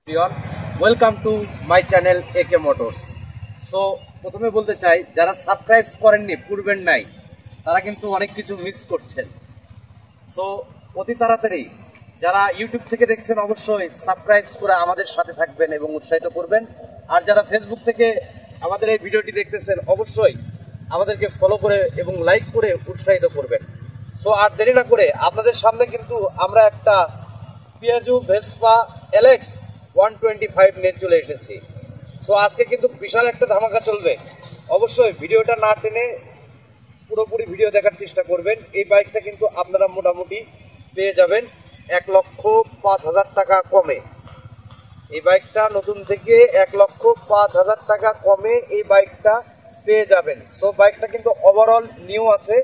everyone, welcome to my channel AK Motors. So প্রথমে বলতে চাই যারা সাবস্ক্রাইব করেননি পূর্বের নাই তারা কিন্তু অনেক কিছু মিস করছেন। সো অতি তাড়াতাড়ি যারা ইউটিউব থেকে দেখছেন অবশ্যই সাবস্ক্রাইব করে আমাদের সাথে থাকবেন এবং উৎসাহিত করবেন। আর যারা ফেসবুক থেকে আমাদের এই ভিডিওটি দেখতেছেন অবশ্যই আমাদেরকে ফলো করে এবং লাইক করে উৎসাহিত করবেন। সো আর দেরি না করে আপনাদের সামনে কিন্তু আমরা একটা পিয়াজো ভেসপা এলএক্স 125 নিয়ে চলে এসেছি। সো আজকে কিন্তু বিশাল একটা ধামাকা চলবে, অবশ্যই ভিডিওটা না টেনে পুরোপুরি ভিডিও দেখার চেষ্টা করবেন। এই বাইকটা কিন্তু আপনারা মোটামুটি পেয়ে যাবেন 1,05,000 টাকা কমে। এই বাইকটা নতুন থেকে 1,05,000 টাকা কমে এই বাইকটা পেয়ে যাবেন। সো বাইকটা কিন্তু ওভারঅল নিউ আছে,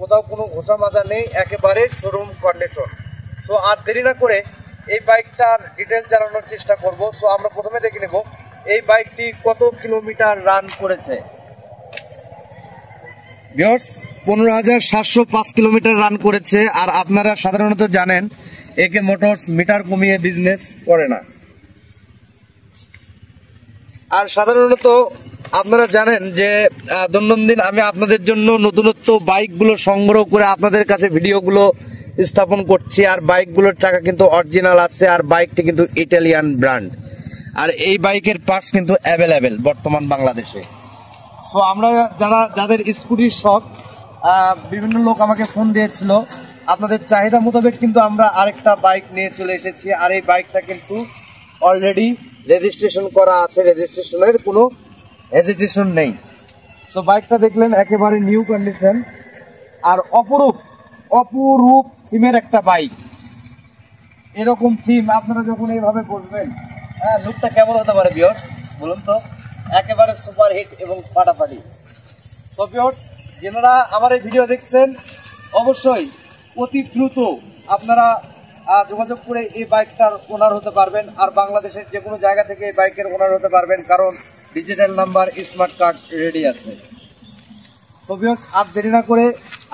কোথাও কোনো ঘোষা মাজা নেই, একেবারে শোরুম কন্ডিশন। সো আর দেরি না করে এই বাইকটার ডিটেলস জানানোর চেষ্টা করব। সো আমরা প্রথমে দেখে নেব এই বাইকটি কত কিলোমিটার রান করেছে। ভিউয়ার্স 15,705 কিলোমিটার রান করেছে। আর আপনারা সাধারণত জানেন একে মোটরস মিটার কমিয়ে বিজনেস করে না। আর সাধারণত আপনারা জানেন যে দৈনন্দিন আমি আপনাদের জন্য নতুনত্ব বাইকগুলো সংগ্রহ করে আপনাদের কাছে ভিডিওগুলো স্থাপন করছি। আর বাইকগুলোর চাকা কিন্তু অরিজিনাল আছে, আর বাইকটি কিন্তু ইটালিয়ান ব্র্যান্ড। আর এই বাইকের পার্টস কিন্তু অ্যাভেলেবেল বর্তমান বাংলাদেশে। সো আমরা যাদের স্কুটির শখ, বিভিন্ন লোক আমাকে ফোন দিয়েছিল, আপনাদের চাহিদা মোতাবেক কিন্তু আমরা আরেকটা বাইক নিয়ে চলে এসেছি। আর এই বাইকটা কিন্তু অলরেডি রেজিস্ট্রেশন করা আছে, রেজিস্ট্রেশনের কোনো হেজিটেশন নেই। সো বাইকটা দেখলেন একেবারে নিউ কন্ডিশন আর অপরূপ থিমের একটা বাইক। এরকম থিম আপনারা যখন এইভাবে বসবেন, হ্যাঁ, লুকটা কেমন হতে পারে ভিউয়ার্স বলুন তো? একেবারে সুপার হিট এবং ফাটাফাটি। সো ভিউয়ার্স যারা আমার এই ভিডিও দেখছেন অবশ্যই অতি দ্রুত আপনারা যোগাযোগ করে এই বাইকটার ওনার হতে পারবেন। আর বাংলাদেশের যে কোনো জায়গা থেকে এই বাইকের ওনার হতে পারবেন, কারণ digital number, smart card ready আছে। সো ভিউয়ার্স আর দেরি না করে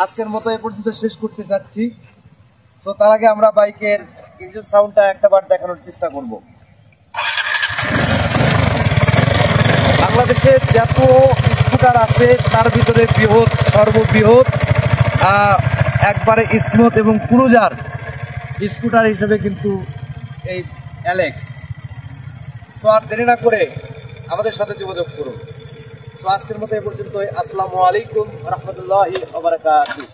আজকের মতো এ পর্যন্ত শেষ করতে যাচ্ছি। সো তার আগে আমরা বাইকের ইঞ্জিন সাউন্ডটা একটাবার দেখানোর চেষ্টা করব। বাংলাদেশে যত স্কুটার আছে তার ভিতরে সর্ববৃহৎ একবারে স্মুথ এবং ক্রুজার স্কুটার হিসেবে কিন্তু এই এলএক্স। সো আর দেরি না করে আমাদের সাথে যোগাযোগ করুন। তো আজকের মতো এ পর্যন্তই। আসসালামু আলাইকুম ওয়া রাহমাতুল্লাহি ওয়া বারাকাতুহু।